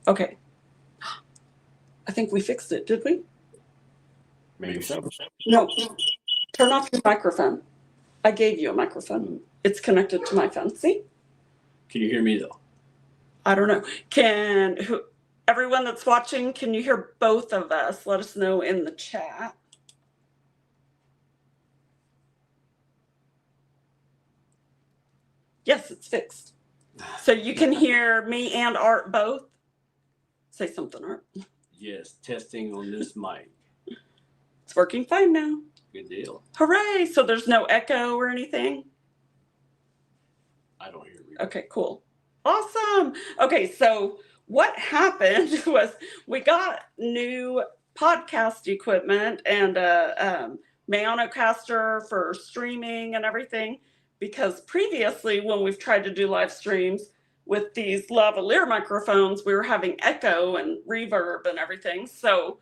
Okay. I think we fixed it, did we? Maybe so. No. Turn off your microphone. I gave you a microphone. It's connected to my phone. See? Can you hear me though? I don't know. Everyone that's watching, can you hear both of us? Let us know in the chat. Yes, it's fixed. So you can hear me and Art both? Say something, Art. Yes, testing on this mic. It's working fine now. Good deal. Hooray! So there's no echo or anything? I don't hear you. Okay, cool. Awesome. Okay, so what happened was we got new podcast equipment and a Mayanocaster for streaming and everything, because previously when we've tried to do live streams with these lavalier microphones, we were having echo and reverb and everything. So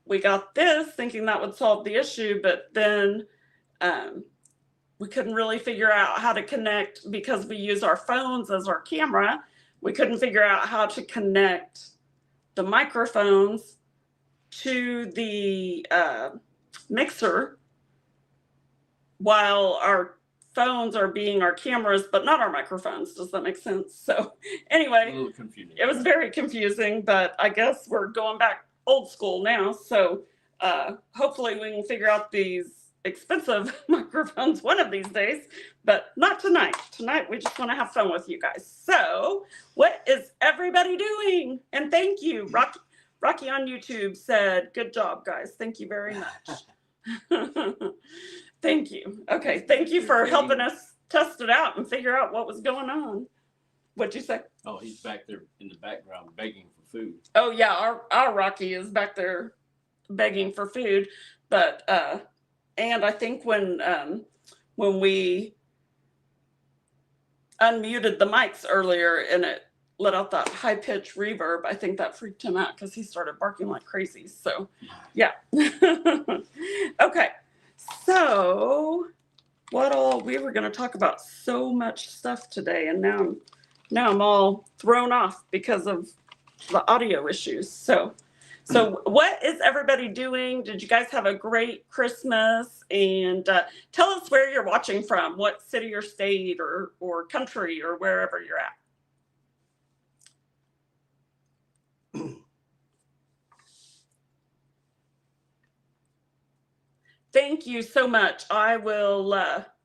we got this thinking that would solve the issue, but then we couldn't really figure out how to connect, because we use our phones as our camera. We couldn't figure out how to connect the microphones to the mixer while our phones are being our cameras, but not our microphones. Does that make sense? So anyway, A little confusing. It was very confusing, but I guess we're going back old school now. So hopefully we can figure out these expensive microphones one of these days, but not tonight. Tonight we just want to have fun with you guys. So what is everybody doing? And thank you. Rocky on YouTube said, good job, guys. Thank you very much. Thank you. Okay, thank you for helping us test it out and figure out what was going on. What'd you say? Oh, he's back there in the background begging for food. Oh yeah, our Rocky is back there begging for food, but and I think when we unmuted the mics earlier and it let out that high pitched reverb, I think that freaked him out because he started barking like crazy. So yeah. Okay. So we were going to talk about so much stuff today, and now I'm all thrown off because of the audio issues. So what is everybody doing? Did you guys have a great Christmas? And tell us where you're watching from, what city or state or country or wherever you're at. Thank you so much. I will,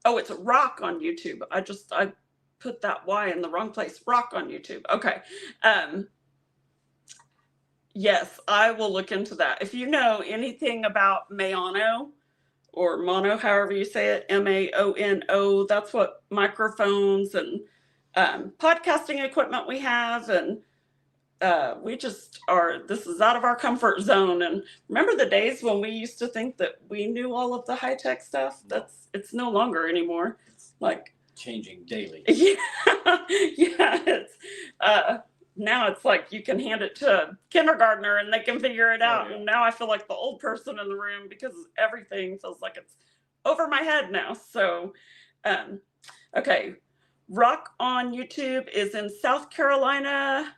it's Rock on YouTube. I put that Y in the wrong place. Rock on YouTube. Okay. Yes, I will look into that. If you know anything about Mayano or Mono, however you say it, Maono, that's what microphones and podcasting equipment we have. And this is out of our comfort zone. And remember the days when we used to think that we knew all of the high-tech stuff? It's no longer anymore. Like changing daily. Yeah. It's now it's like you can hand it to a kindergartner and they can figure it out. Oh, yeah. And now I feel like the old person in the room because everything feels like it's over my head now. So okay. Rock on YouTube is in South Carolina.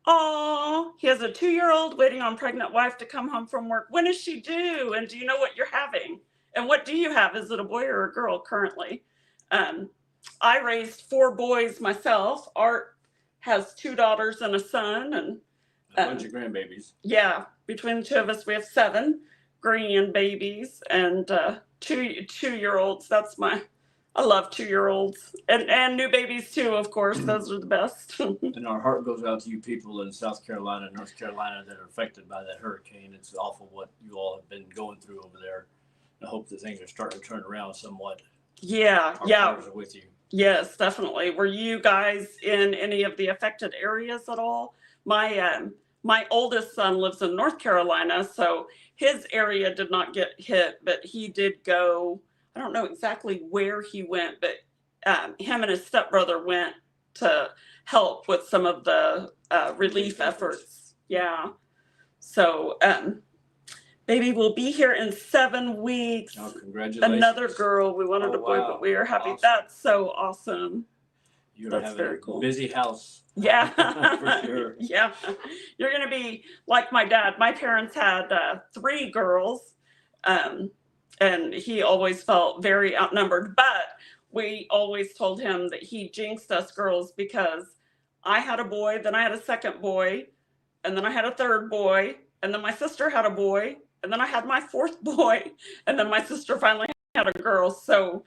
Oh, he has a 2-year-old waiting on pregnant wife to come home from work. When is she due? And do you know what you're having? And what do you have? Is it a boy or a girl currently? I raised 4 boys myself. Art has 2 daughters and a son. And a bunch of grandbabies. Yeah, between the 2 of us, we have 7 grandbabies and 2-year-olds. I love 2-year-olds and new babies too, of course. Those are the best. And our heart goes out to you people in South Carolina and North Carolina that are affected by that hurricane. It's awful what you all have been going through over there. I hope that things are starting to turn around somewhat. Yeah, our prayers are with you. Yes, definitely. Were you guys in any of the affected areas at all? My oldest son lives in North Carolina, so his area did not get hit, but he did go. I don't know exactly where he went, but him and his stepbrother went to help with some of the relief efforts. Yeah. So baby will be here in 7 weeks. Oh, congratulations. Another girl. We wanted a boy, but we are happy. Awesome. That's so awesome. You're That's having very a cool. busy house. Yeah. For sure. Yeah. You're going to be like my dad. My parents had 3 girls, and he always felt very outnumbered. But we always told him that he jinxed us girls because I had a boy, then I had a second boy, and then I had a third boy, and then my sister had a boy, and then I had my 4th boy, and then my sister finally had a girl. So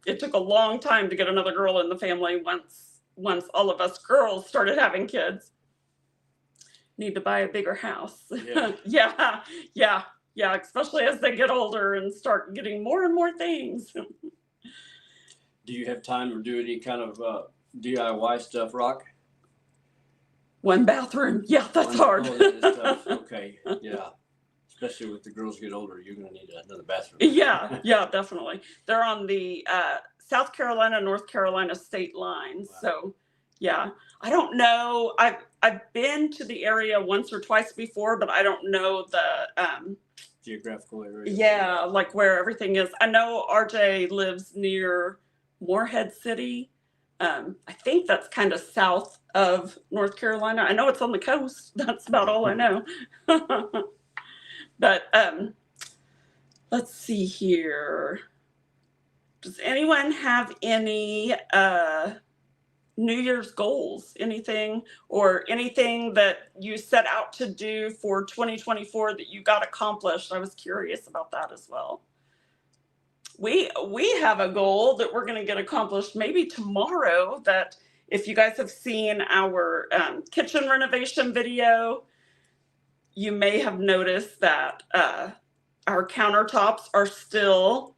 it took a long time to get another girl in the family once all of us girls started having kids. Need to buy a bigger house. Yeah. Yeah, especially as they get older and start getting more and more things. Do you have time to do any kind of DIY stuff, Rock? 1 bathroom. Yeah, that's hard. Oh, that is tough. Okay, yeah. Especially with the girls get older, you're going to need another bathroom. Yeah, definitely. They're on the South Carolina, North Carolina state line. Wow. So, yeah, I don't know. I've been to the area once or twice before, but I don't know the Geographical area. yeah, like where everything is. I know RJ lives near Morehead City. I think that's kind of south of North Carolina. I know it's on the coast. That's about all I know. But let's see here. Does anyone have any New Year's goals? Anything that you set out to do for 2024 that you got accomplished? I was curious about that as well. We have a goal that we're going to get accomplished maybe tomorrow. That if you guys have seen our kitchen renovation video, you may have noticed that our countertops are still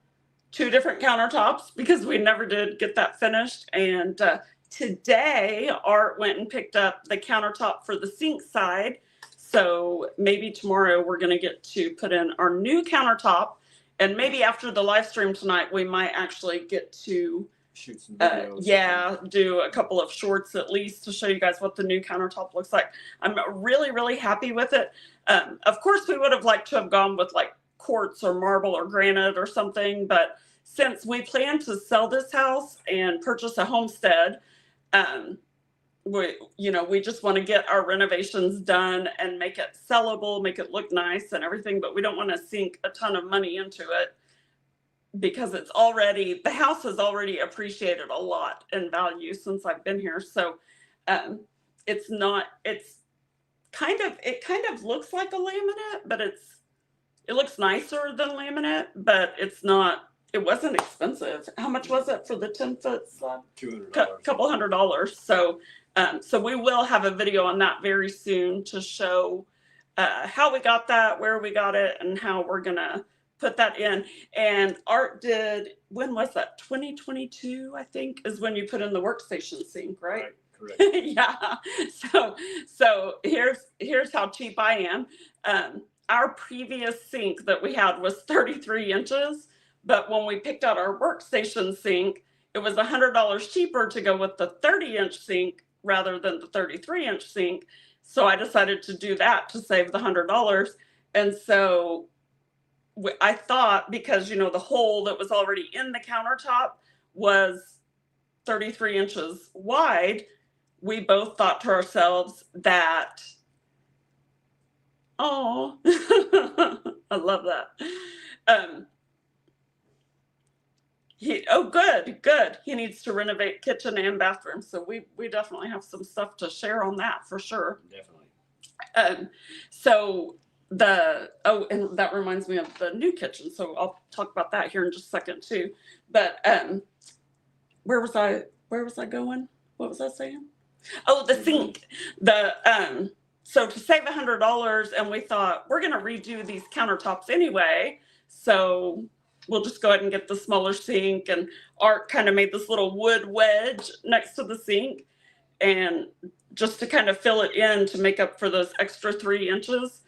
2 different countertops because we never did get that finished. And today, Art went and picked up the countertop for the sink side. So maybe tomorrow we're going to get to put in our new countertop. And maybe after the live stream tonight, we might actually get to shoot some videos. Do a couple of shorts at least to show you guys what the new countertop looks like. I'm really, really happy with it. Of course, we would have liked to have gone with like quartz or marble or granite or something, but since we plan to sell this house and purchase a homestead, we just want to get our renovations done and make it sellable, make it look nice and everything, but we don't want to sink a ton of money into it because the house has already appreciated a lot in value since I've been here. So it kind of looks like a laminate, but it looks nicer than laminate, but it wasn't expensive. How much was it for the 10-foot slab? $200. Couple $100. So we will have a video on that very soon to show how we got that, where we got it, and how we're gonna put that in. And Art did, when was that? 2022, I think, is when you put in the workstation sink, right? Correct. Yeah. So here's how cheap I am. Our previous sink that we had was 33 inches, but when we picked out our workstation sink, it was $100 cheaper to go with the 30-inch sink rather than the 33-inch sink. So I decided to do that to save the $100. And so I thought, because the hole that was already in the countertop was 33 inches wide, we both thought to ourselves that, oh, I love that. Good. He needs to renovate kitchen and bathroom. So we definitely have some stuff to share on that for sure. Definitely. And that reminds me of the new kitchen. So I'll talk about that here in just a second too. But where was I going? What was I saying? Oh, the sink. So to save $100, and we thought we're going to redo these countertops anyway. So we'll just go ahead and get the smaller sink. And Art kind of made this little wood wedge next to the sink, and just to kind of fill it in to make up for those extra 3 inches,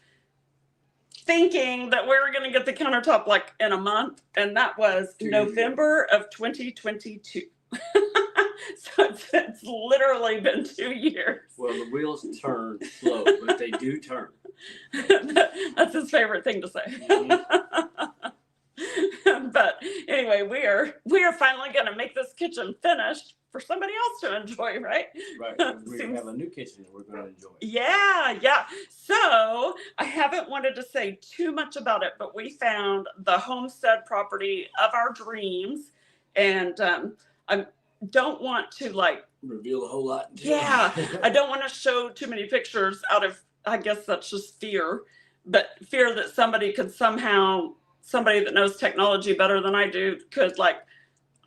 thinking that we were going to get the countertop like in a month. And that was November of 2022. So it's literally been 2 years. Well, the wheels turn slow, but they do turn. That's his favorite thing to say. But anyway, we are finally going to make this kitchen finished for somebody else to enjoy, right? Right. We have a new kitchen that we're going to enjoy. Yeah. So I haven't wanted to say too much about it, but we found the homestead property of our dreams, and I don't want to like reveal a whole lot. Yeah, I don't want to show too many pictures out of, I guess that's just fear, but fear that somebody that knows technology better than I do could like,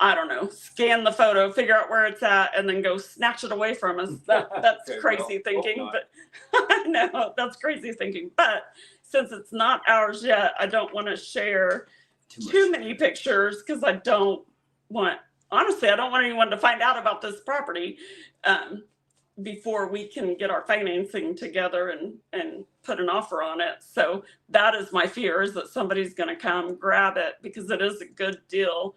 I don't know, scan the photo, figure out where it's at, and then go snatch it away from us. That's Okay, crazy well, thinking, but I know that's crazy thinking. But since it's not ours yet, I don't want to share too many pictures because I don't want anyone to find out about this property before we can get our financing together and put an offer on it. So that is my fear, is that somebody's going to come grab it because it is a good deal.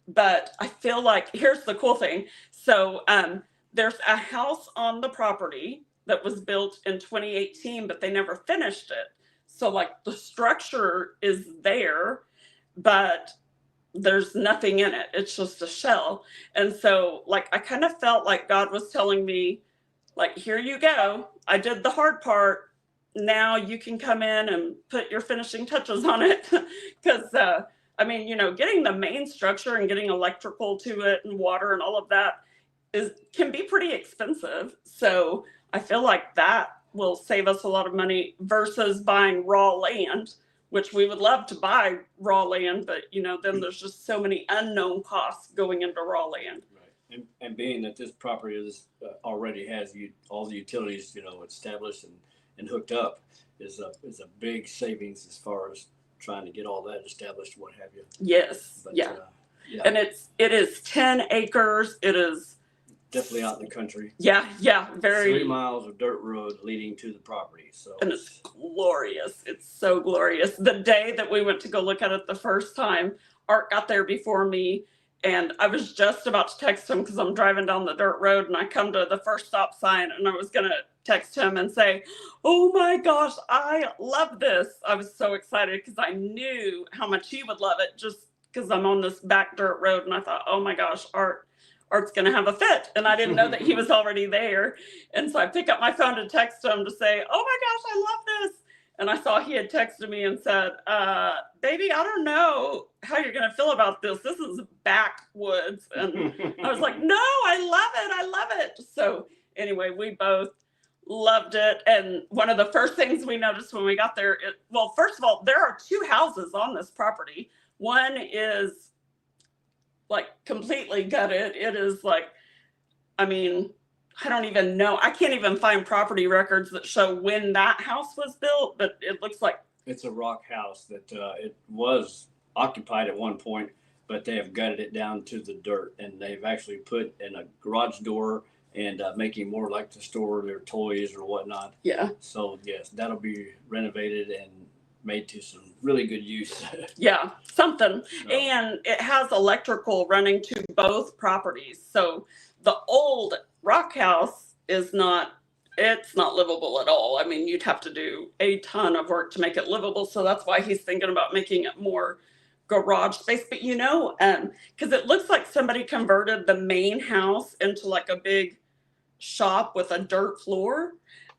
But I feel like, here's the cool thing. So there's a house on the property that was built in 2018, but they never finished it. So like the structure is there, but there's nothing in it. It's just a shell. And so like, I kind of felt like God was telling me, like, here you go. I did the hard part. Now you can come in and put your finishing touches on it. Because I mean, getting the main structure and getting electrical to it and water and all of that can be pretty expensive. So I feel like that will save us a lot of money versus buying raw land, which we would love to buy raw land, but then there's just so many unknown costs going into raw land. Right. And being that this property already has all the utilities, established and hooked up, is a big savings as far as trying to get all that established, what have you. Yes. But, yeah. Yeah. And it is 10 acres. It is definitely out in the country. Yeah. Very 3 miles of dirt road leading to the property. So and it's glorious. It's so glorious. The day that we went to go look at it the first time, Art got there before me, and I was just about to text him because I'm driving down the dirt road and I come to the first stop sign and I was gonna text him and say, oh my gosh, I love this. I was so excited because I knew how much he would love it, just because I'm on this back dirt road, and I thought, oh my gosh, Art's gonna have a fit. And I didn't know that he was already there. And so I pick up my phone to text him to say, oh my gosh, I love this. And I saw he had texted me and said, baby, I don't know how you're gonna feel about this. This is backwoods. And I was like, no, I love it. So anyway, we both loved it. And one of the first things we noticed when we got there, well, first of all, there are 2 houses on this property. One is like completely gutted. It is like, I mean, I don't even know. I can't even find property records that show when that house was built, but it looks like it's a rock house that it was occupied at one point, but they have gutted it down to the dirt, and they've actually put in a garage door and making more like to store their toys or whatnot. Yeah. So yes, that'll be renovated and made to some really good use. Yeah, something. So. And it has electrical running to both properties. So the old rock house it's not livable at all. I mean, you'd have to do a ton of work to make it livable. So that's why he's thinking about making it more garage space. But because it looks like somebody converted the main house into like a big shop with a dirt floor.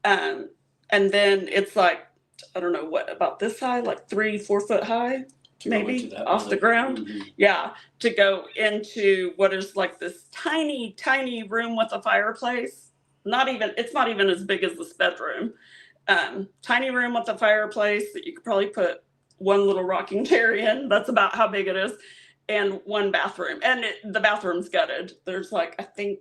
And then it's like, I don't know what about this high, like 3-4 foot high, maybe off the ground. Mm-hmm. Yeah. To go into what is like this tiny, tiny room with a fireplace. It's not even as big as this bedroom. Tiny room with a fireplace that you could probably put one little rocking chair in. That's about how big it is. And one bathroom. And the bathroom's gutted. There's like, I think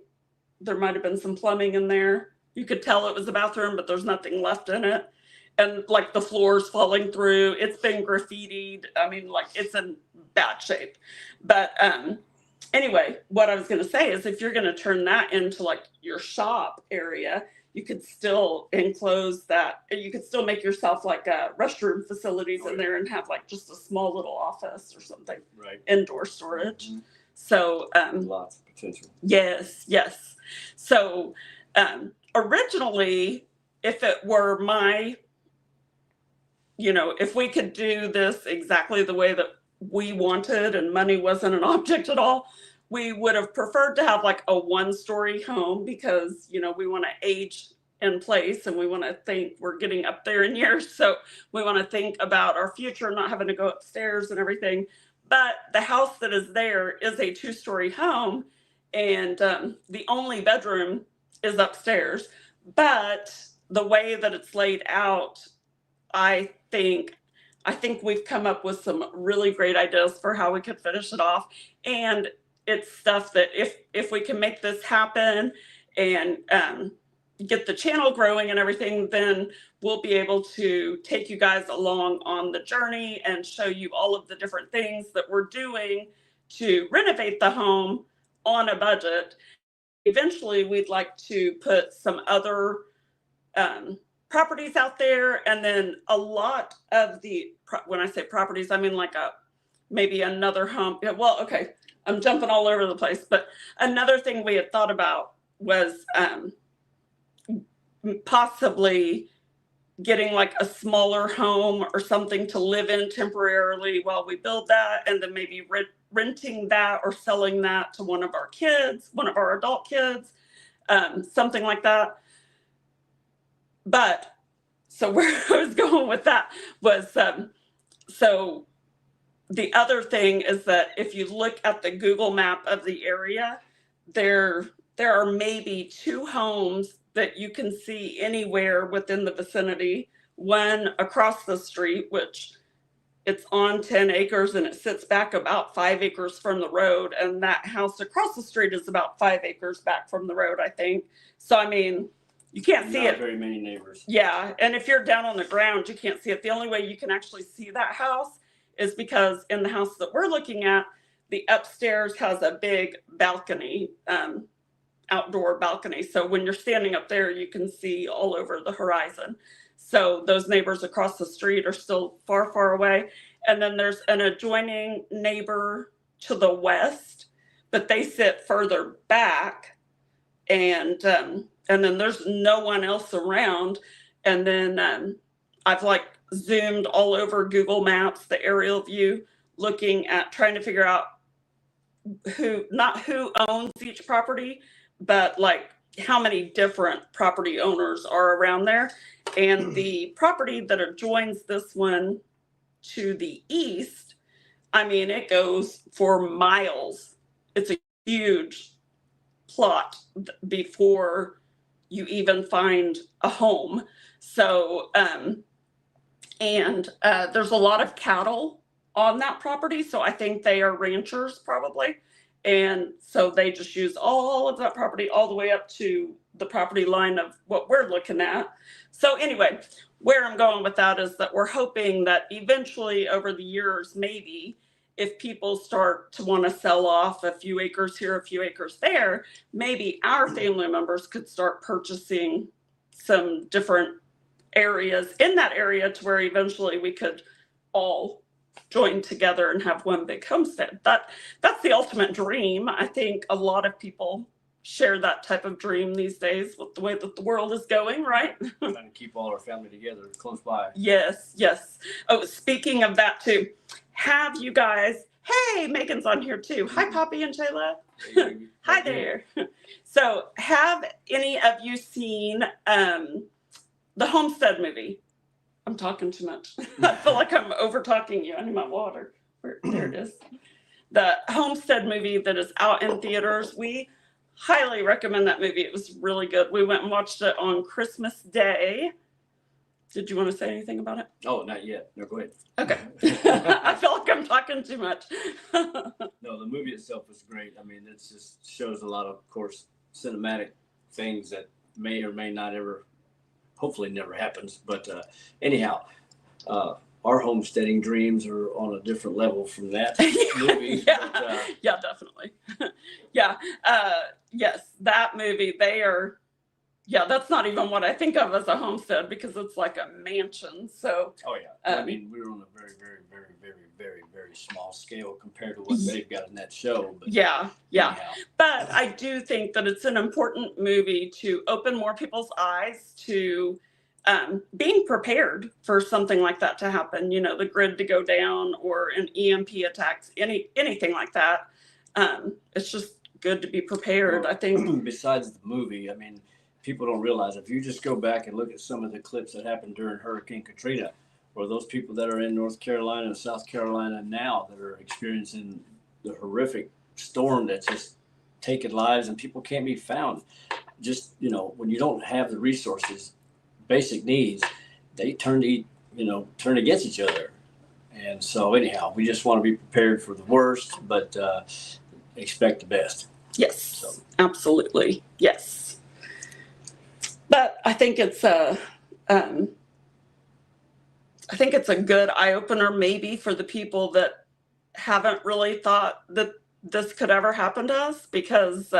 there might've been some plumbing in there. You could tell it was a bathroom, but there's nothing left in it. And like the floor's falling through. It's been graffitied. I mean, like it's in bad shape. But anyway, what I was going to say is if you're going to turn that into like your shop area, you could still enclose that. You could still make yourself like restroom facilities in there and have like just a small little office or something. Right. Indoor storage. Mm-hmm. So lots of potential. Yes. So originally, if it were if we could do this exactly the way that we wanted and money wasn't an object at all, we would have preferred to have like a 1-story home because, you know, we want to age in place and we want to think we're getting up there in years. So we want to think about our future, not having to go upstairs and everything. But the house that is there is a 2-story home, and the only bedroom is upstairs. But the way that it's laid out, I think we've come up with some really great ideas for how we could finish it off. And it's stuff that if we can make this happen and get the channel growing and everything, then we'll be able to take you guys along on the journey and show you all of the different things that we're doing to renovate the home on a budget. Eventually, we'd like to put some other properties out there, and then a lot of the, when I say properties, I mean like maybe another home. Well, okay, I'm jumping all over the place, but another thing we had thought about was possibly getting like a smaller home or something to live in temporarily while we build that, and then maybe renting that or selling that to one of our kids, one of our adult kids, something like that. But so where I was going with that was, so the other thing is that if you look at the Google map of the area, there are maybe 2 homes that you can see anywhere within the vicinity. One across the street, which it's on 10 acres and it sits back about 5 acres from the road. And that house across the street is about 5 acres back from the road, I think. So, I mean, you can't see it. Not very many neighbors. Yeah. And if you're down on the ground, you can't see it. The only way you can actually see that house is because in the house that we're looking at, the upstairs has a big balcony, outdoor balcony. So when you're standing up there, you can see all over the horizon. So those neighbors across the street are still far, far away. And then there's an adjoining neighbor to the west, but they sit further back. And then there's no one else around. And then I've like zoomed all over Google Maps, the aerial view, looking at trying to figure out not who owns each property, but like how many different property owners are around there. And the property that adjoins this one to the east, I mean, it goes for miles. It's a huge plot before you even find a home. So, there's a lot of cattle on that property. So I think they are ranchers probably. And so they just use all of that property all the way up to the property line of what we're looking at. So anyway, where I'm going with that is that we're hoping that eventually over the years, maybe if people start to want to sell off a few acres here, a few acres there, maybe our family members could start purchasing some different areas in that area to where eventually we could all join together and have one big homestead. That's the ultimate dream. I think a lot of people share that type of dream these days with the way that the world is going, right? Trying to keep all our family together close by. Yes, yes. Oh, speaking of that too, have you guys, hey, Megan's on here too. Hi, Poppy and Shayla. Hey, Hi there. So have any of you seen the Homestead movie? I'm talking too much. I feel like I'm over talking you. I need my water. There it is. The Homestead movie that is out in theaters. We highly recommend that movie. It was really good. We went and watched it on Christmas Day. Did you want to say anything about it? Oh, not yet. No, go ahead. Okay. I feel like I'm talking too much. No, the movie itself is great. I mean, it just shows a lot of course, cinematic things that may or may not ever, hopefully never happens. But anyhow, our homesteading dreams are on a different level from that movie. Yeah, but, yeah, definitely. Yeah. Yes, that movie, they are, yeah, that's not even what I think of as a homestead because it's like a mansion. So, oh yeah, I mean, we were on a very, very, very, very, very, very small scale compared to what they've got in that show. But yeah, yeah. anyhow. But I do think that it's an important movie to open more people's eyes to being prepared for something like that to happen, you know, the grid to go down or an EMP attacks, anything like that. It's just good to be prepared, Well, I think. besides the movie, I mean, people don't realize if you just go back and look at some of the clips that happened during Hurricane Katrina, or those people that are in North Carolina and South Carolina now that are experiencing the horrific storm that's just taking lives and people can't be found. Just, you know, when you don't have the resources, basic needs, they turn against each other. And so anyhow, we just want to be prepared for the worst, but expect the best. Yes, So. Absolutely. Yes. But I think it's a good eye opener maybe for the people that haven't really thought that this could ever happen to us, because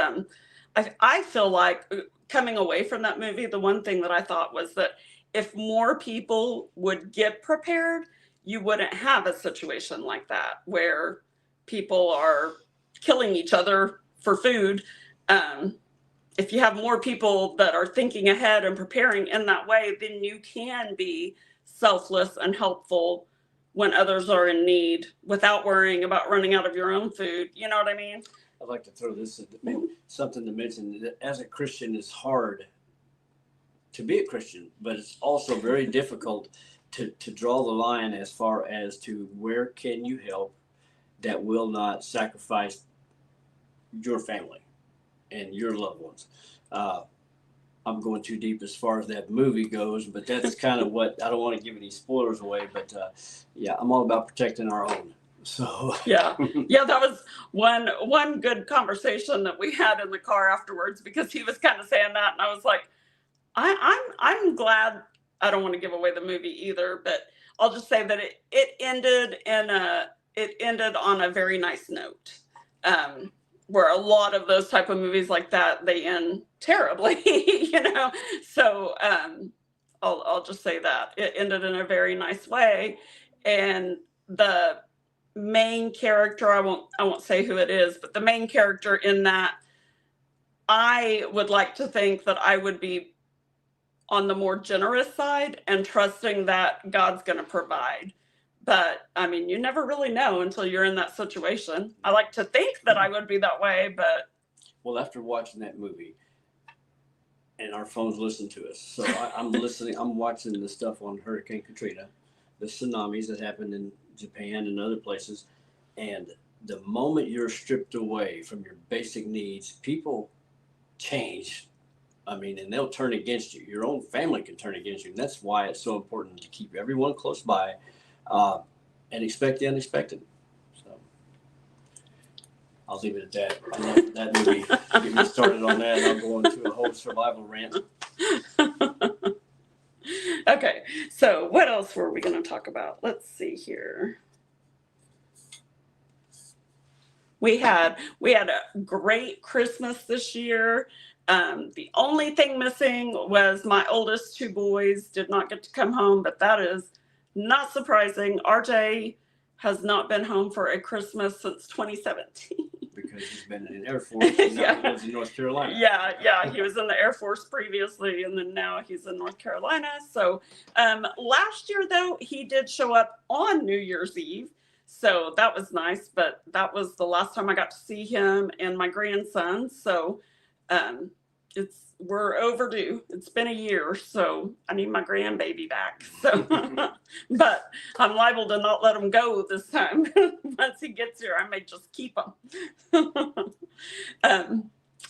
I feel like coming away from that movie, the one thing that I thought was that if more people would get prepared, you wouldn't have a situation like that where people are killing each other for food. If you have more people that are thinking ahead and preparing in that way, then you can be selfless and helpful when others are in need without worrying about running out of your own food. You know what I mean? I'd like to throw this something to mention that as a Christian, it's hard to be a Christian, but it's also very difficult to draw the line as far as to where can you help that will not sacrifice your family and your loved ones. I'm going too deep as far as that movie goes, but that's kind of what, I don't want to give any spoilers away, but yeah, I'm all about protecting our own. So yeah, that was one good conversation that we had in the car afterwards, because he was kind of saying that, and I was like, I'm glad. I don't want to give away the movie either, but I'll just say that it ended on a very nice note. Where a lot of those type of movies like that, they end terribly, you know. So I'll just say that it ended in a very nice way, and the main character, I won't say who it is, but the main character in that, I would like to think that I would be on the more generous side and trusting that God's going to provide. But I mean, you never really know until you're in that situation. I like to think that I would be that way, but. Well, after watching that movie, and our phones listen to us, so I'm listening, I'm watching the stuff on Hurricane Katrina, the tsunamis that happened in Japan and other places, and the moment you're stripped away from your basic needs, people change. I mean, and they'll turn against you. Your own family can turn against you, and that's why it's so important to keep everyone close by. And expect the unexpected. So I'll leave it at that. I love that movie. Get me started on that, and I'll go into a whole survival rant. Okay, so what else were we going to talk about? Let's see here. We had a great Christmas this year. The only thing missing was my oldest two boys did not get to come home, but that is not surprising. RJ has not been home for a Christmas since 2017. Because he's been in the Air Force and now he lives in North Carolina. Yeah. He was in the Air Force previously, and then now he's in North Carolina. So last year, though, he did show up on New Year's Eve. So that was nice, but that was the last time I got to see him and my grandson. So we're overdue. It's been a year, so I need my grandbaby back. So, but I'm liable to not let him go this time. Once he gets here, I may just keep him.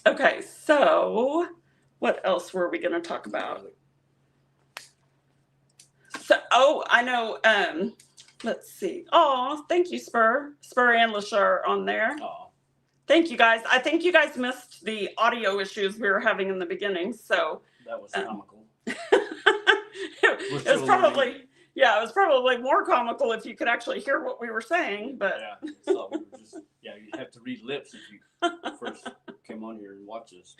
Okay, so what else were we going to talk about? So, I know. Let's see. Oh, thank you, Spur and LaShar on there. Oh. Thank you, guys. I think you guys missed the audio issues we were having in the beginning. So that was comical. It was probably more comical if you could actually hear what we were saying. But yeah, so we were just, you'd have to read lips if you first came on here and watch us.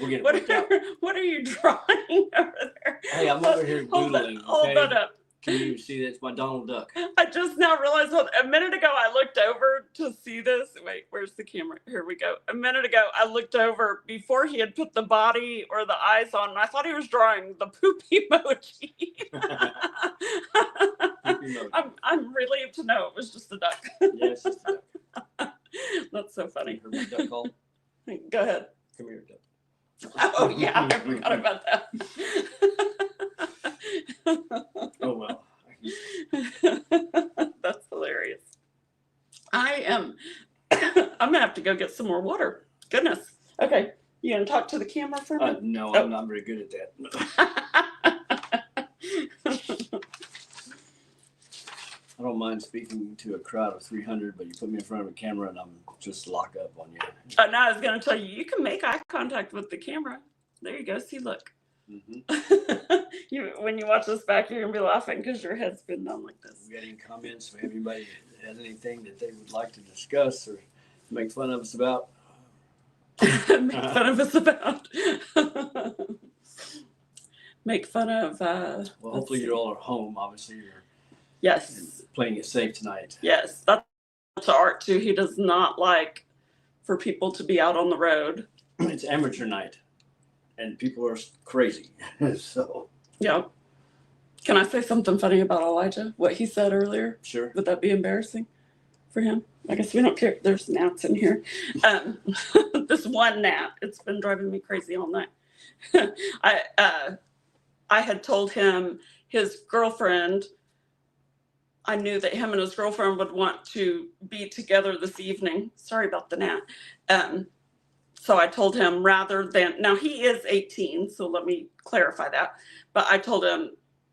We'll get it what are you drawing over there? Hey, I'm over here doodling. Hold that up. Can you see that? It's my Donald Duck. I just now realized a minute ago I looked over to see this. Wait, where's the camera? Here we go. A minute ago I looked over before he had put the body or the eyes on, and I thought he was drawing the poop emoji. I'm relieved to know it was just a duck. Yes, it's a duck. That's so funny. You heard my duck call? Go ahead. Come here, duck. Oh yeah, I forgot about that. Oh well. That's hilarious. I'm gonna have to go get some more water. Goodness. Okay. You gonna talk to the camera for me? No, I'm not very good at that. I don't mind speaking to a crowd of 300, but you put me in front of a camera and I'm just lock up on you. Oh, no, I was going to tell you, you can make eye contact with the camera. There you go. See, look. When you watch this back, you're going to be laughing because your head's been done like this. We got any comments? Have anybody has anything that they would like to discuss or make fun of us about? Make fun of us about. Make fun of. Well, hopefully you're all at home. Obviously, you're yes, playing it safe tonight. Yes, that's to Art too. He does not like for people to be out on the road. It's amateur night, and people are crazy. So. Yeah. Can I say something funny about Elijah? What he said earlier? Sure. Would that be embarrassing for him? I guess we don't care. There's gnats in here. This one gnat, it's been driving me crazy all night. I had told him his girlfriend, I knew that him and his girlfriend would want to be together this evening. Sorry about the gnat. So I told him rather than, now he is 18, so let me clarify that. But I told him,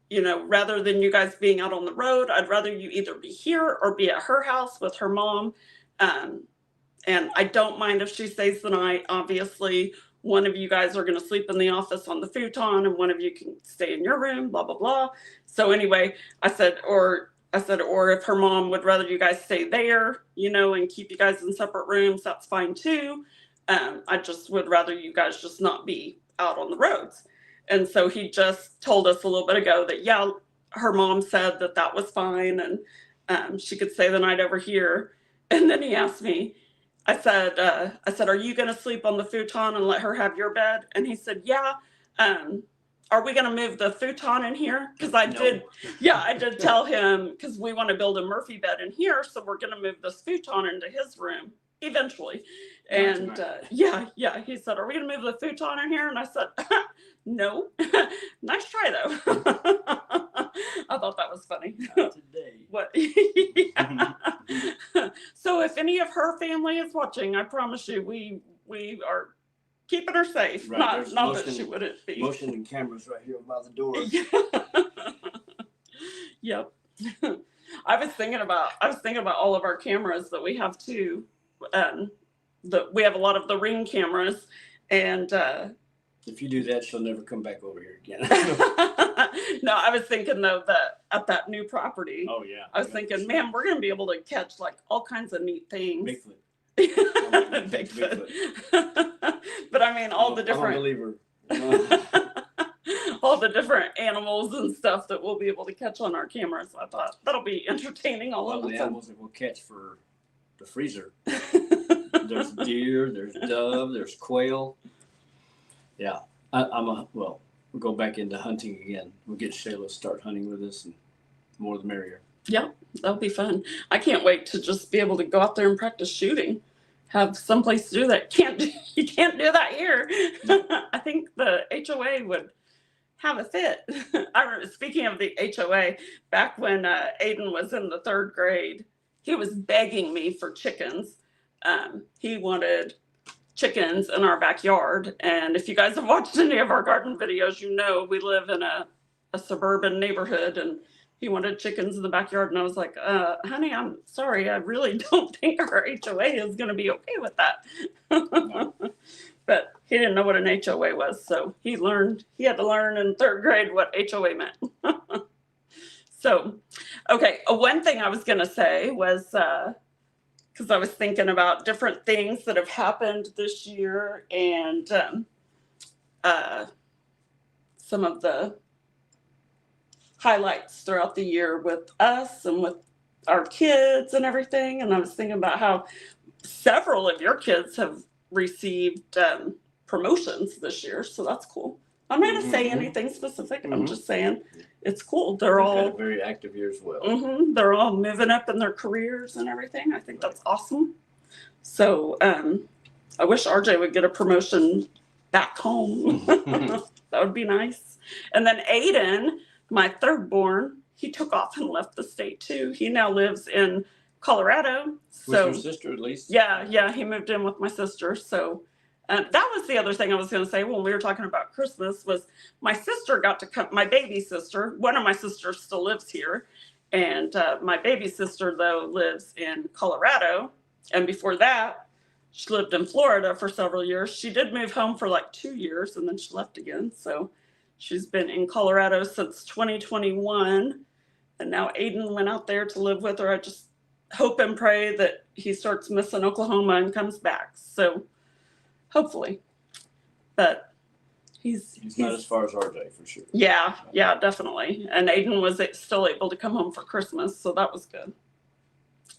you know, rather than you guys being out on the road, I'd rather you either be here or be at her house with her mom. And I don't mind if she stays the night. Obviously, one of you guys are going to sleep in the office on the futon and one of you can stay in your room, blah, blah, blah. So anyway, I said, or if her mom would rather you guys stay there, you know, and keep you guys in separate rooms, that's fine too. I just would rather you guys just not be out on the roads. And so he just told us a little bit ago that, yeah, her mom said that that was fine and she could stay the night over here. And then he asked me, I said, are you going to sleep on the futon and let her have your bed? And he said, yeah. Are we going to move the futon in here? Because I did tell him, because we want to build a Murphy bed in here. So we're going to move this futon into his room eventually. And he said, are we going to move the futon in here? And I said, no. Nice try though. I thought that was funny. Not today. What? So if any of her family is watching, I promise you, we are keeping her safe. Right. Not that she wouldn't be. Motion and cameras right here by the door. Yep. I was thinking about all of our cameras that we have too. We have a lot of the Ring cameras, and if you do that, she'll never come back over here again. No, I was thinking though that at that new property. Oh yeah. I was thinking, man, we're gonna be able to catch like all kinds of neat things. Bigfoot. Bigfoot. But I mean, all the different. I'm a believer. All the different animals and stuff that we'll be able to catch on our cameras. I thought that'll be entertaining. All the animals that we'll catch for the freezer. There's deer, there's dove, there's quail. Yeah, we'll go back into hunting again. We'll get Shayla to start hunting with us, and more the merrier. Yeah, that'll be fun. I can't wait to just be able to go out there and practice shooting. Have someplace to do that. You can't do that here. I think the HOA would have a fit. I remember, speaking of the HOA, back when Aiden was in the 3rd grade, he was begging me for chickens. He wanted chickens in our backyard. And if you guys have watched any of our garden videos, you know we live in a suburban neighborhood, and he wanted chickens in the backyard. And I was like, honey, I'm sorry. I really don't think our HOA is going to be okay with that. No. But he didn't know what an HOA was. So he had to learn in 3rd grade what HOA meant. So, okay. One thing I was going to say was, because I was thinking about different things that have happened this year, and some of the highlights throughout the year with us and with our kids and everything. And I was thinking about how several of your kids have received promotions this year, so that's cool. I'm not gonna say anything specific. I'm just saying it's cool. They're We've all had a very active year as well. they're all moving up in their careers and everything. I think that's awesome. So I wish RJ would get a promotion back home. That would be nice. And then Aiden, my third born, he took off and left the state too. He now lives in Colorado. With your sister, at least? Yeah, he moved in with my sister. So that was the other thing I was going to say when we were talking about Christmas was my sister got to come, my baby sister, one of my sisters still lives here. And my baby sister, though, lives in Colorado. And before that, she lived in Florida for several years. She did move home for like 2 years and then she left again. So she's been in Colorado since 2021. And now Aiden went out there to live with her. I just hope and pray that he starts missing Oklahoma and comes back. So hopefully. But he's not as far as RJ for sure. Yeah, definitely. And Aiden was still able to come home for Christmas. So that was good.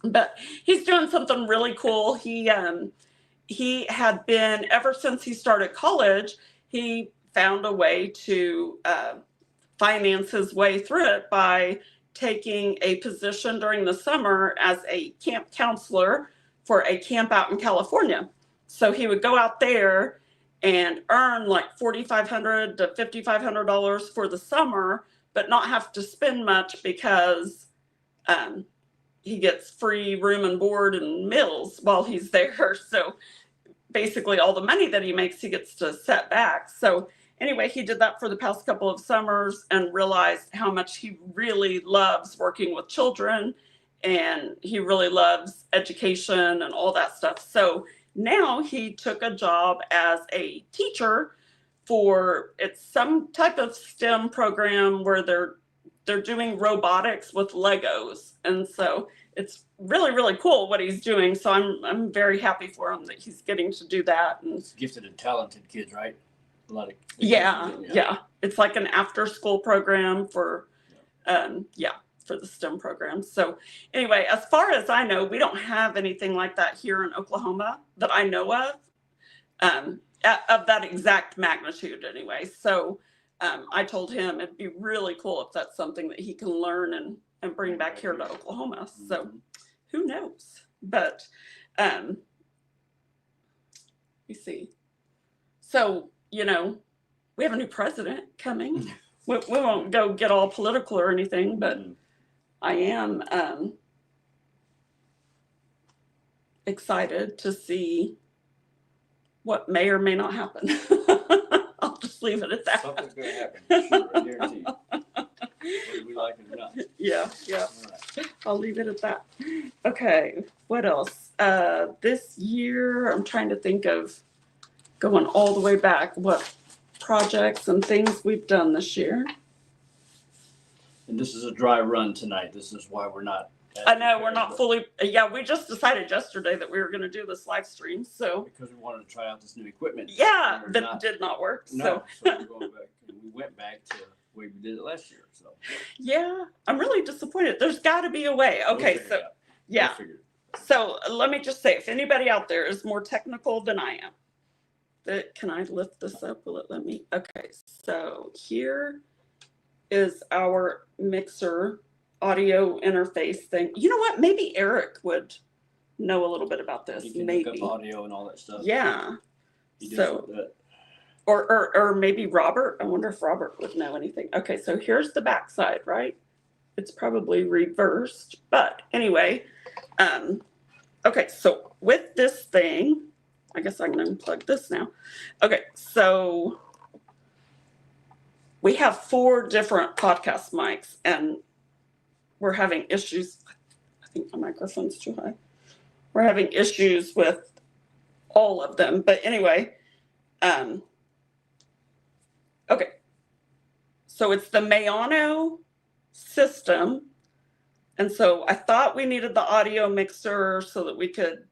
But he's doing something really cool. He had been, ever since he started college, he found a way to finance his way through it by taking a position during the summer as a camp counselor for a camp out in California. So he would go out there and earn like $4,500 to $5,500 for the summer, but not have to spend much because he gets free room and board and meals while he's there. So basically all the money that he makes, he gets to set back. So anyway, he did that for the past couple of summers and realized how much he really loves working with children and he really loves education and all that stuff. So now he took a job as a teacher for, it's some type of STEM program where they're doing robotics with Legos. And so it's really, really cool what he's doing. So I'm very happy for him that he's getting to do that. And it's gifted and talented kids, right? A lot of yeah. It's like an after school program for for the STEM program. So anyway, as far as I know, we don't have anything like that here in Oklahoma that I know of that exact magnitude anyway. So I told him it'd be really cool if that's something that he can learn and bring back here to Oklahoma. So who knows? But let me see. So, we have a new president coming. We won't go get all political or anything, but I am excited to see what may or may not happen. I'll just leave it at that. Something's going to happen, for sure, I guarantee you. Whether we like it or not. Yeah. Right. I'll leave it at that. Okay, what else? This year, I'm trying to think of going all the way back, what projects and things we've done this year. And this is a dry run tonight. This is why we're not. I know we're not fully. Yeah, we just decided yesterday that we were going to do this live stream. So because we wanted to try out this new equipment. Yeah, that did not work. No, so we're going back. We went back to the way we did it last year. So yeah, I'm really disappointed. There's got to be a way. Okay, so yeah. So let me just say, if anybody out there is more technical than I am, can I lift this up? Will it let me? Okay, so here is our mixer audio interface thing. You know what? Maybe Eric would know a little bit about this. You can maybe look up audio and all that stuff. Yeah. So, or maybe Robert. I wonder if Robert would know anything. Okay, so here's the backside, right? It's probably reversed, but anyway. Okay, so with this thing, I guess I can unplug this now. Okay, so we have 4 different podcast mics and we're having issues. I think my microphone's too high. We're having issues with all of them. But anyway, okay. So it's the Mayano system. And so I thought we needed the audio mixer so that we could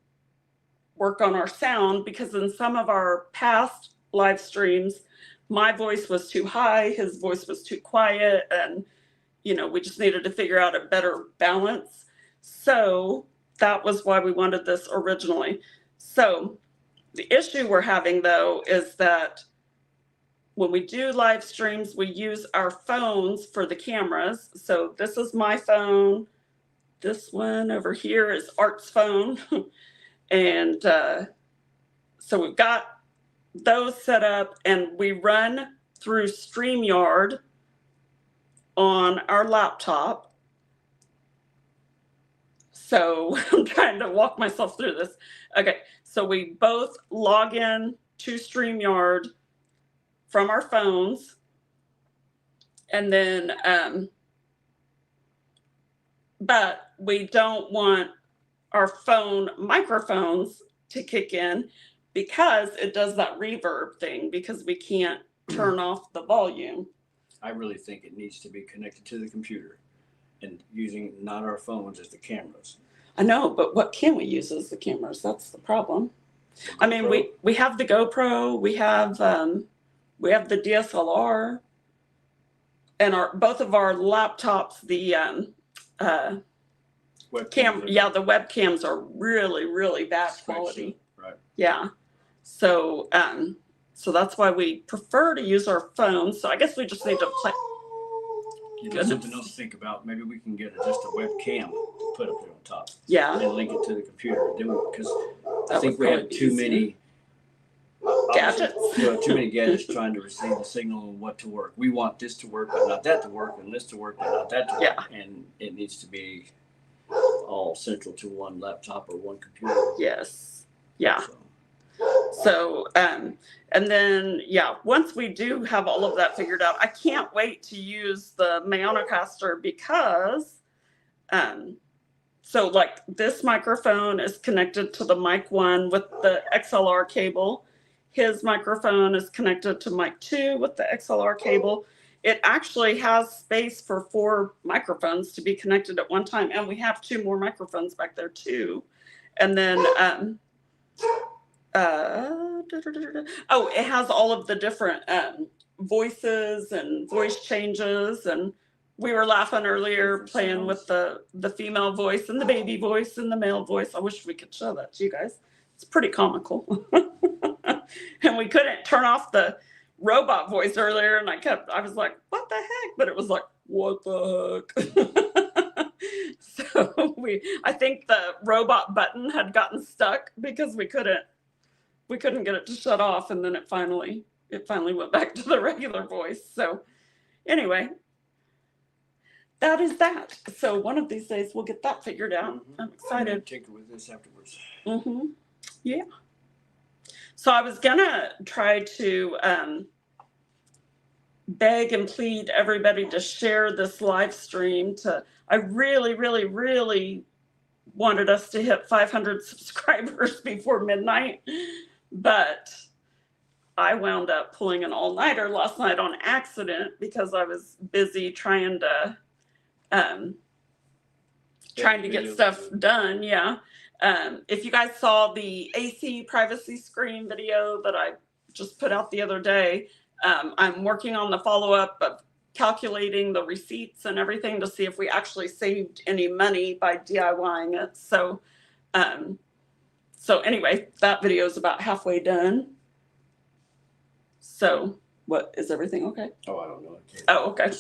work on our sound, because in some of our past live streams, my voice was too high, his voice was too quiet, and we just needed to figure out a better balance. So that was why we wanted this originally. So the issue we're having, though, is that when we do live streams, we use our phones for the cameras. So this is my phone. This one over here is Art's phone. And so we've got those set up, and we run through StreamYard on our laptop. So I'm trying to walk myself through this. Okay, so we both log in to StreamYard from our phones, and then but we don't want our phone microphones to kick in because it does that reverb thing, because we can't turn off the volume. I really think it needs to be connected to the computer and using not our phones as the cameras. I know, but what can we use as the cameras? That's the problem. I mean, we have the GoPro, we have the DSLR, and both of our laptops, the the webcams are really, really bad quality. Right. Yeah. So so that's why we prefer to use our phones. So I guess we just need to play. Something else to think about. Maybe we can get just a webcam to put up there on top. Yeah. And link it to the computer. Because I think we have too many gadgets. Too many gadgets trying to receive the signal and what to work. We want this to work, but not that to work, and this to work, but not that to work. Yeah. And it needs to be all central to one laptop or one computer. Yes. Yeah. So, and then, once we do have all of that figured out, I can't wait to use the Mayonacaster because, so like this microphone is connected to the mic 1 with the XLR cable. His microphone is connected to mic 2 with the XLR cable. It actually has space for 4 microphones to be connected at one time. And we have 2 more microphones back there too. And then, it has all of the different voices and voice changes. And we were laughing earlier playing with the female voice and the baby voice and the male voice. I wish we could show that to you guys. It's pretty comical. And we couldn't turn off the robot voice earlier, and I was like, what the heck? But it was like, what the heck? So I think the robot button had gotten stuck because we couldn't get it to shut off, and then it finally went back to the regular voice. So anyway, that is that. So one of these days we'll get that figured out. Mm-hmm. I'm excited. Tinker with this afterwards. Mm-hmm. Yeah. So I was gonna try to beg and plead everybody to share this live stream. I really, really, really wanted us to hit 500 subscribers before midnight, but I wound up pulling an all-nighter last night on accident because I was busy trying to get stuff done. Yeah. If you guys saw the AC privacy screen video that I just put out the other day, I'm working on the follow-up of calculating the receipts and everything to see if we actually saved any money by DIYing it. So anyway, that video is about halfway done. So what, is everything okay? Oh, I don't know. Oh, okay.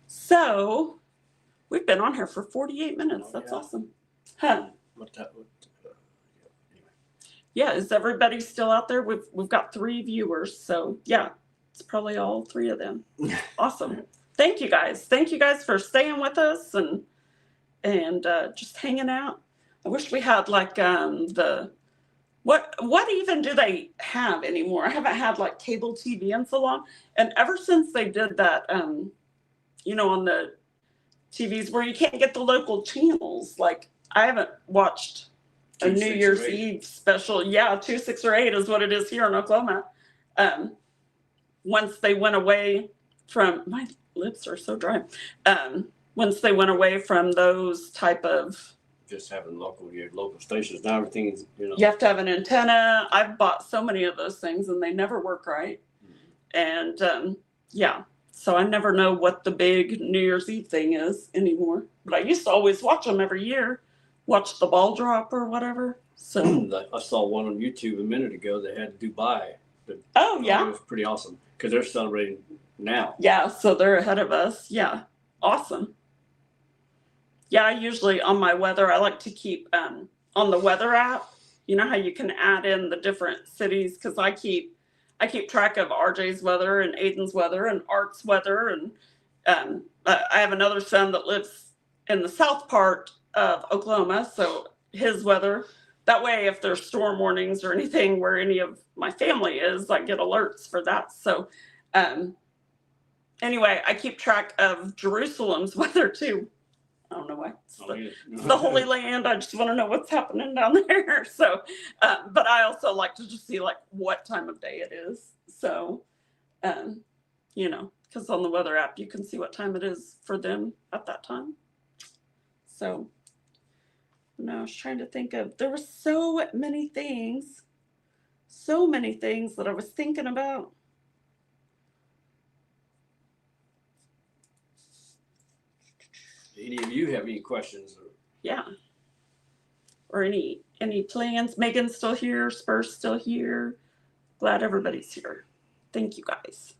So we've been on here for 48 minutes. That's awesome. Huh. Yeah, is everybody still out there? We've got 3 viewers, so yeah, it's probably all 3 of them. Awesome. Thank you guys. Thank you guys for staying with us and just hanging out. I wish we had like what even do they have anymore? I haven't had like cable TV in so long, and ever since they did that, on the TVs where you can't get the local channels, like I haven't watched a New Year's Eve special. Yeah, 2, 6, or 8 is what it is here in Oklahoma. Once they went away from, my lips are so dry. Once they went away from those type of, just having local stations. Now everything is, you have to have an antenna. I've bought so many of those things and they never work right. Mm-hmm. And So I never know what the big New Year's Eve thing is anymore. But I used to always watch them every year, watch the ball drop or whatever. So I saw one on YouTube a minute ago. They had Dubai. oh yeah, it was pretty awesome because they're celebrating now. yeah. So they're ahead of us. Yeah, awesome. Yeah, I usually on my weather, I like to keep on the weather app. You know how you can add in the different cities because I keep track of RJ's weather and Aiden's weather and Art's weather, and I have another son that lives in the south part of Oklahoma, so his weather. That way, if there's storm warnings or anything where any of my family is, I get alerts for that. So anyway, I keep track of Jerusalem's weather too. I don't know why. It's the Holy Land. I just want to know what's happening down there. So, but I also like to just see like what time of day it is. So, you know, because on the weather app you can see what time it is for them at that time. So, no, I was trying to think of. There were so many things that I was thinking about. Any of you have any questions? Yeah. Or any plans? Megan's still here. Spur's still here. Glad everybody's here. Thank you guys.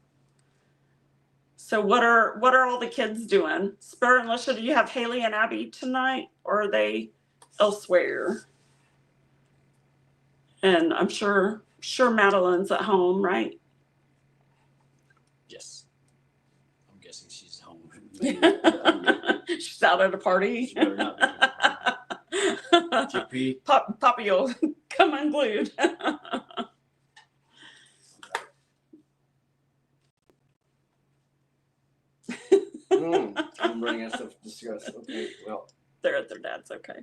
So what are all the kids doing? Spur and Lisha, do you have Haley and Abby tonight, or are they elsewhere? And I'm sure Madeline's at home, right? Yes. I'm guessing she's home. She's out at a party. She better not be. GP. Poppy will come unglued. I'm running out of stuff to discuss. Okay, well. They're at their dad's. Okay.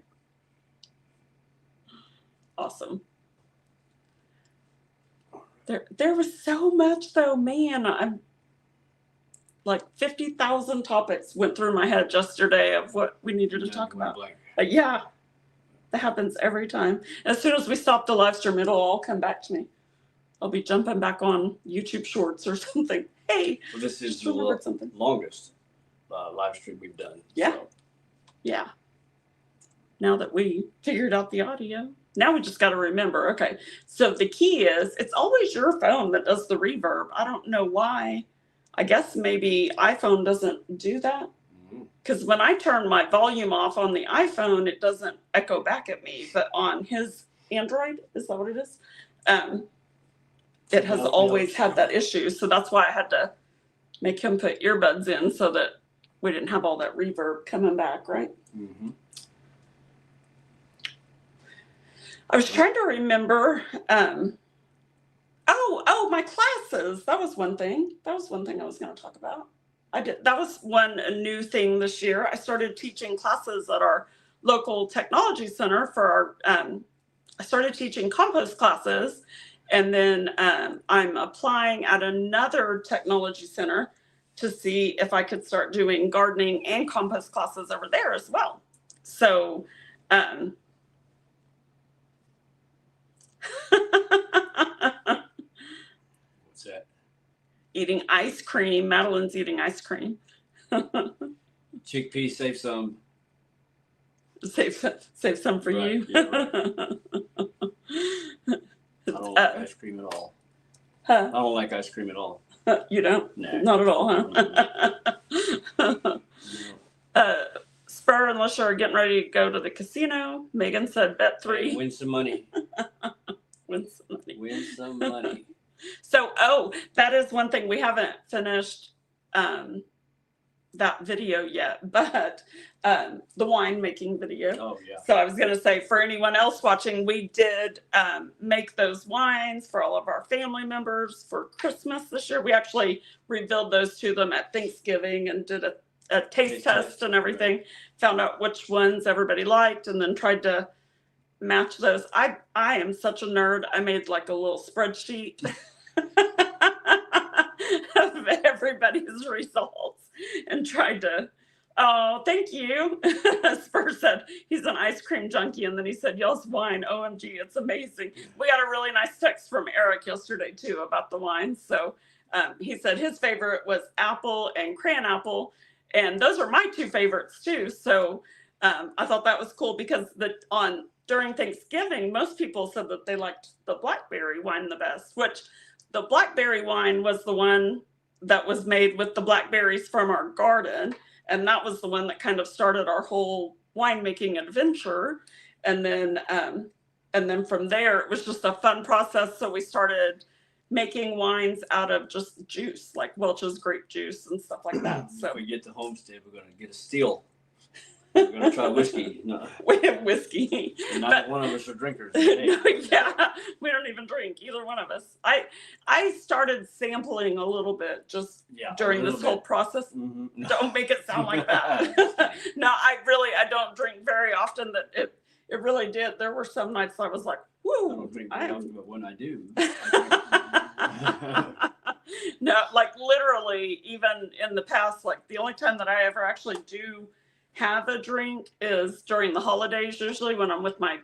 Awesome. There was so much though, man. I'm like 50,000 topics went through my head yesterday of what we needed to talk about. Yeah, that happens every time. As soon as we stop the live stream, it'll all come back to me. I'll be jumping back on YouTube Shorts or something. Hey, well, this is the longest live stream we've done. Yeah. So. Yeah. Now that we figured out the audio, now we just got to remember. Okay, so the key is it's always your phone that does the reverb. I don't know why. I guess maybe iPhone doesn't do that. Because when I turn my volume off on the iPhone, it doesn't echo back at me. But on his Android, is that what it is? It has always had that issue. So that's why I had to make him put earbuds in so that we didn't have all that reverb coming back, right? Mm-hmm. I was trying to remember. My classes. That was one thing. I was going to talk about. That was one new thing this year. I started teaching classes at our local technology center for our. I started teaching compost classes, and then I'm applying at another technology center to see if I could start doing gardening and compost classes over there as well. So. What's that? Eating ice cream. Madeline's eating ice cream. Chickpea, save some. Save some for you. Yeah, right. I don't like ice cream at all. Huh? I don't like ice cream at all. You don't? Nah. Not at all, huh? Spur and Lisha are getting ready to go to the casino. Megan said bet 3. Hey, win some money. Win some money. Win some money. So, that is one thing. We haven't finished that video yet, but the wine making video. Oh, yeah. So I was going to say, for anyone else watching, we did make those wines for all of our family members for Christmas this year. We actually revealed those to them at Thanksgiving and did a taste test and everything. Right. Found out which ones everybody liked and then tried to match those. I am such a nerd. I made like a little spreadsheet of everybody's results and tried to Oh, thank you. Spurs said he's an ice cream junkie, and then he said, "Y'all's wine, OMG, it's amazing." We got a really nice text from Eric yesterday too about the wine. So he said his favorite was apple and cran apple, and those are my two favorites too. So I thought that was cool because during Thanksgiving, most people said that they liked the blackberry wine the best, which the blackberry wine was the one that was made with the blackberries from our garden. And that was the one that kind of started our whole winemaking adventure. And then from there, it was just a fun process. So we started making wines out of just juice, like Welch's grape juice and stuff like that. So if we get to Homestead, we're going to get a still. We're going to try whiskey. No. We have whiskey. Not one of us are drinkers. Yeah, we don't even drink, either one of us. I started sampling a little bit just during this whole process. Mm-hmm. Don't make it sound like that. No, I don't drink very often. That it really did. There were some nights I was like, whoo. I don't drink very often, but when I do. No, like literally, even in the past, like the only time that I ever actually do have a drink is during the holidays, usually when I'm with my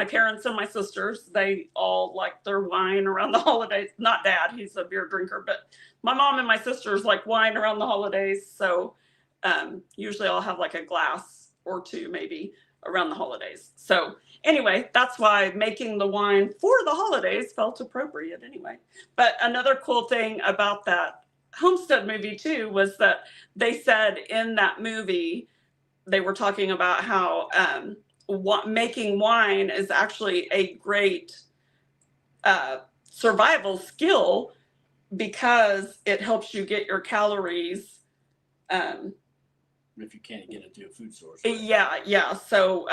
parents and my sisters. They all like their wine around the holidays. Not Dad, he's a beer drinker, but my mom and my sisters like wine around the holidays. So usually I'll have like a glass or two maybe around the holidays. So anyway, that's why making the wine for the holidays felt appropriate anyway. But another cool thing about that Homestead movie too was that they said in that movie, they were talking about how making wine is actually a great survival skill because it helps you get your calories. If you can't get it through a food source. Right? Yeah. So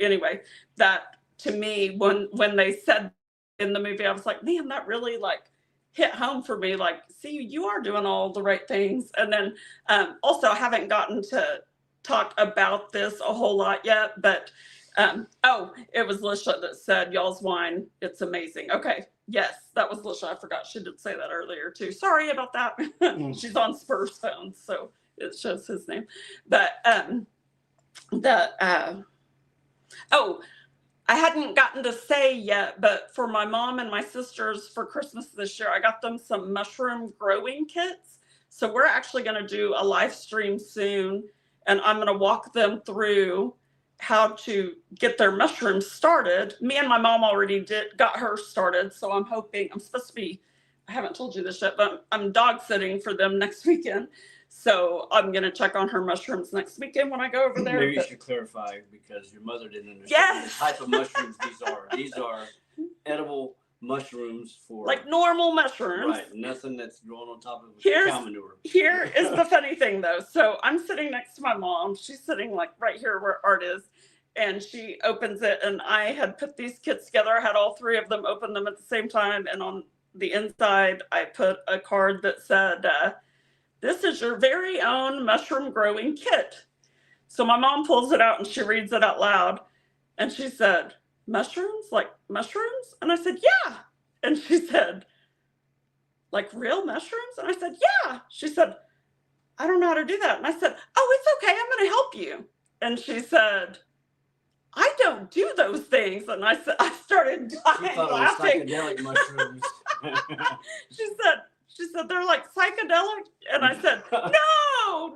anyway, that to me, when they said in the movie, I was like, man, that really like hit home for me. Like, see, you are doing all the right things. And then also I haven't gotten to talk about this a whole lot yet, but it was Lisha that said y'all's wine, it's amazing. Okay, yes, that was Lisha. I forgot she did say that earlier too. Sorry about that. She's on Spurs phone, so it shows his name. But I hadn't gotten to say yet, but for my mom and my sisters for Christmas this year, I got them some mushroom growing kits. So we're actually going to do a live stream soon, and I'm going to walk them through how to get their mushrooms started. Me and my mom already got hers started, so I'm supposed to be, I haven't told you this yet, but I'm dog sitting for them next weekend. So I'm going to check on her mushrooms next weekend when I go over there. Maybe you should clarify, because your mother didn't understand the type of mushrooms these are. These are edible mushrooms for like normal mushrooms. Right, nothing that's growing on top of cow manure. Here is the funny thing though. So I'm sitting next to my mom. She's sitting like right here where Art is. And she opens it, and I had put these kits together. I had all three of them open them at the same time. And on the inside, I put a card that said, this is your very own mushroom growing kit. So my mom pulls it out and she reads it out loud. And she said, mushrooms? Like mushrooms? And I said, yeah. And she said, like real mushrooms? And I said, yeah. She said, I don't know how to do that. And I said, oh, it's okay. I'm going to help you. And she said, I don't do those things. And I said, I started dying laughing. Psychedelic mushrooms. She said, they're like psychedelic. And I said, no.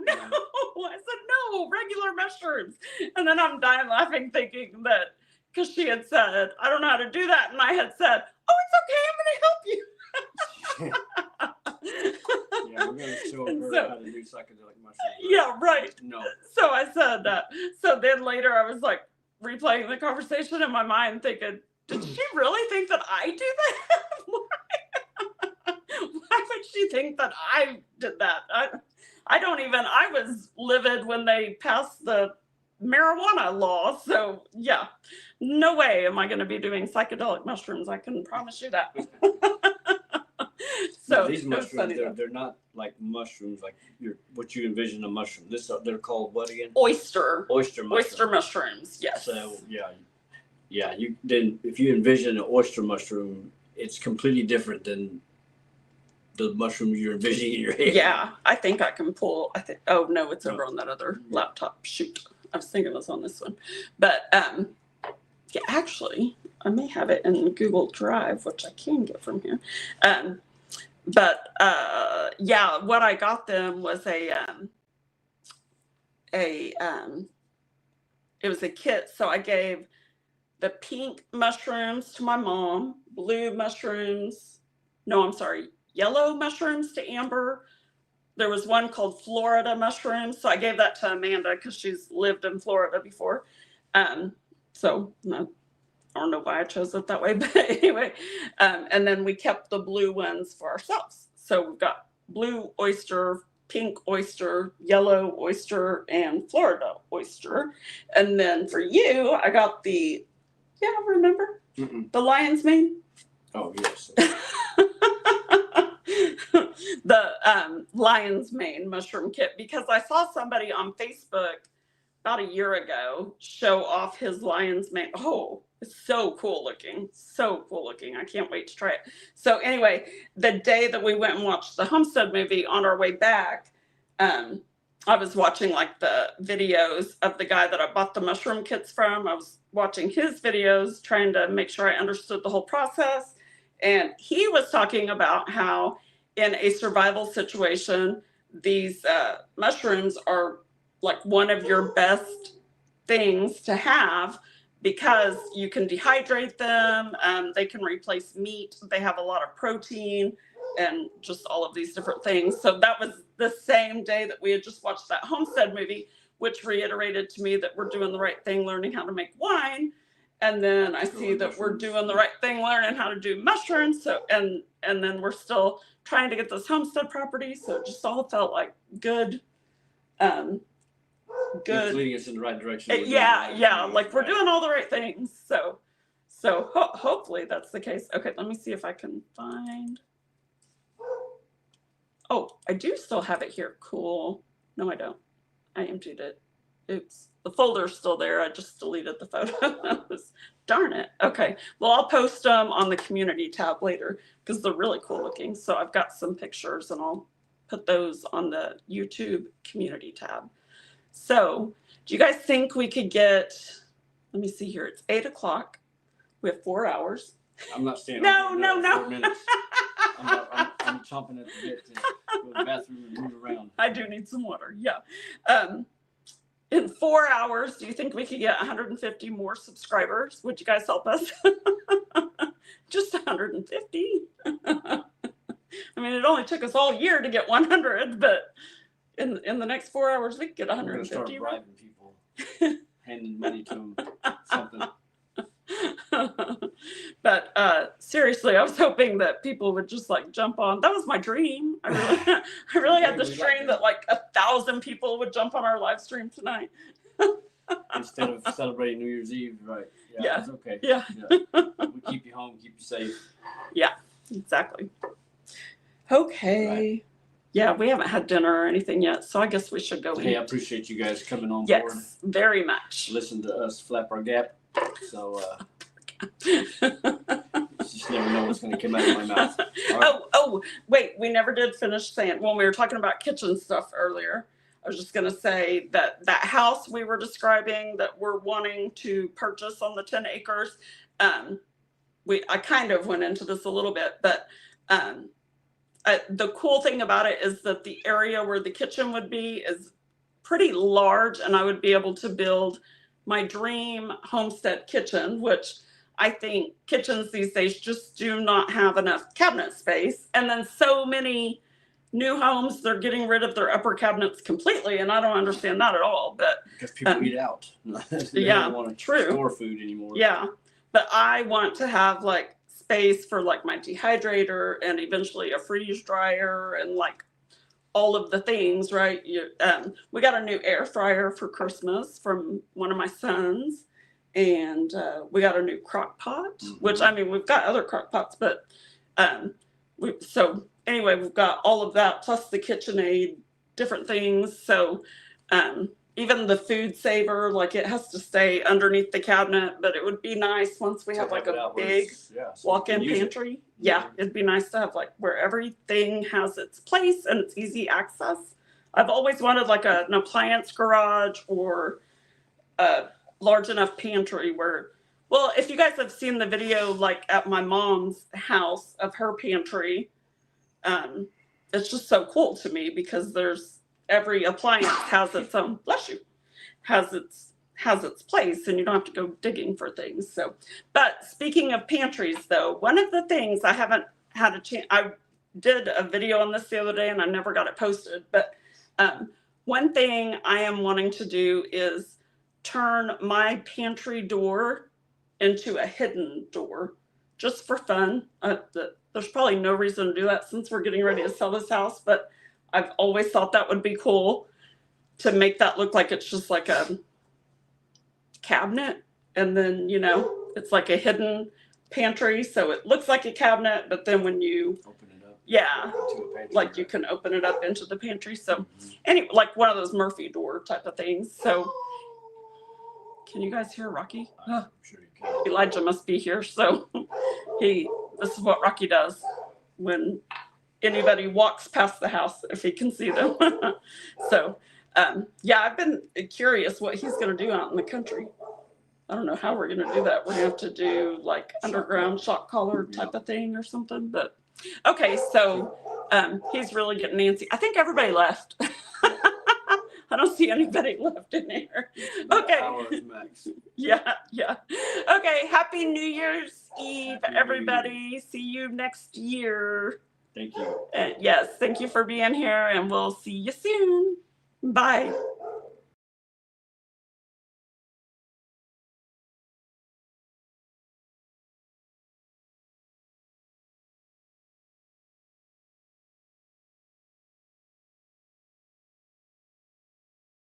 I said, no, regular mushrooms. And then I'm dying laughing thinking that, because she had said, I don't know how to do that. And I had said, oh, it's okay. I'm going to help you. Yeah, we're going to show her how to do psychedelic mushrooms. Yeah, right. No. So I said that. So then later I was like replaying the conversation in my mind thinking, did she really think that I do that? Why would she think that I did that? I was livid when they passed the marijuana law. So yeah, no way am I going to be doing psychedelic mushrooms. I can promise you that. So no, these mushrooms, they're not like mushrooms, like what you envision a mushroom. They're called what again? Oyster mushrooms. Oyster mushrooms. Yes. So yeah. If you envision an oyster mushroom, it's completely different than the mushrooms you're envisioning in your head. Yeah, I think I can pull. Oh no, it's over on that other laptop. Shoot, I was thinking it was on this one, but yeah, actually, I may have it in Google Drive, which I can get from here. But yeah, what I got them was it was a kit. So I gave the pink mushrooms to my mom, blue mushrooms. No, I'm sorry, yellow mushrooms to Amber. There was one called Florida mushrooms. So I gave that to Amanda because she's lived in Florida before. So no, I don't know why I chose it that way, but anyway. And then we kept the blue ones for ourselves. So we've got blue oyster, pink oyster, yellow oyster, and Florida oyster. And then for you, I got remember? Mm-mm. The lion's mane? Oh, yes. The lion's mane mushroom kit, because I saw somebody on Facebook about a year ago show off his lion's mane. Oh, it's so cool looking. So cool looking. I can't wait to try it. So anyway, the day that we went and watched the Homestead movie, on our way back, I was watching like the videos of the guy that I bought the mushroom kits from. I was watching his videos, trying to make sure I understood the whole process. And he was talking about how in a survival situation, these mushrooms are like one of your best things to have, because you can dehydrate them. They can replace meat. They have a lot of protein and just all of these different things. So that was the same day that we had just watched that Homestead movie, which reiterated to me that we're doing the right thing, learning how to make wine. And then I see that we're doing the right thing, learning how to do mushrooms. So, and then we're still trying to get this homestead property. So it just all felt like good. Good. It's leading us in the right direction. Yeah. Like we're doing all the right things. So hopefully that's the case. Okay, let me see if I can find. Oh, I do still have it here. Cool. No, I don't. I emptied it. Oops. The folder's still there. I just deleted the photos. Darn it. Okay. Well, I'll post them on the community tab later because they're really cool looking. So I've got some pictures and I'll put those on the YouTube community tab. So do you guys think we could let me see here. It's 8:00. We have 4 hours. I'm not staying No. 4 minutes. I'm chomping at the bit to go to the bathroom and move around. I do need some water. Yeah. In 4 hours, do you think we could get 150 more subscribers? Would you guys help us? Just 150. I mean, it only took us all year to get 100, but in the next 4 hours, we could get 150. We're gonna start bribing people, handing money to them, something. But seriously, I was hoping that people would just like jump on. That was my dream. I really had this dream that like 1,000 people would jump on our live stream tonight. Instead of celebrating New Year's Eve, right? Yeah. That's okay. Yeah. We keep you home, keep you safe. Yeah, exactly. Okay. Right. Yeah, we haven't had dinner or anything yet, so I guess we should go eat. Hey, I appreciate you guys coming on board. Yes, very much. Listen to us flap our gap. So you just never know what's going to come out of my mouth. Right. Oh, wait, we never did finish saying, when we were talking about kitchen stuff earlier, I was just going to say that house we were describing that we're wanting to purchase on the 10 acres, I kind of went into this a little bit, but the cool thing about it is that the area where the kitchen would be is pretty large, and I would be able to build my dream homestead kitchen, which I think kitchens these days just do not have enough cabinet space. And then so many new homes, they're getting rid of their upper cabinets completely, and I don't understand that at all. But because people eat out, they don't want to store food anymore. Yeah, but I want to have like space for like my dehydrator and eventually a freeze dryer and like all of the things, right? We got a new air fryer for Christmas from one of my sons, and we got a new crock pot, which I mean, we've got other crock pots, but so anyway, we've got all of that plus the KitchenAid, different things. So even the food saver, like it has to stay underneath the cabinet, but it would be nice once we To have like it a out where big it's- yeah, so you walk-in can use it. pantry. Yeah, it'd be nice to have like where everything has its place and it's easy access. I've always wanted like an appliance garage or a large enough pantry where, well, if you guys have seen the video like at my mom's house of her pantry, it's just so cool to me because there's every appliance has its own, bless you, has its place, and you don't have to go digging for things. So, but speaking of pantries though, one of the things I haven't had a chance, I did a video on this the other day and I never got it posted, but one thing I am wanting to do is turn my pantry door into a hidden door just for fun. There's probably no reason to do that since we're getting ready to sell this house, but I've always thought that would be cool to make that look like it's just like a cabinet, and then it's like a hidden pantry, so it looks like a cabinet, but then when you Open it up. yeah, into a pantry, like you right? can open it up into the pantry. So anyway, like one of those Murphy door type of things. So can you guys hear Rocky? I'm sure you can. Elijah must be here, so this is what Rocky does when anybody walks past the house, if he can see them. So yeah, I've been curious what he's going to do out in the country. I don't know how we're going to do that. We're going to have to do like underground shock collar type of thing or something. But okay, so he's really getting antsy. I think everybody left. I don't see anybody left in here. Okay. Hours max. Yeah. Okay, happy New Year's Eve, Happy New everybody. See you next year. Thank you. Yes, thank you for being here, and we'll see you soon. Bye.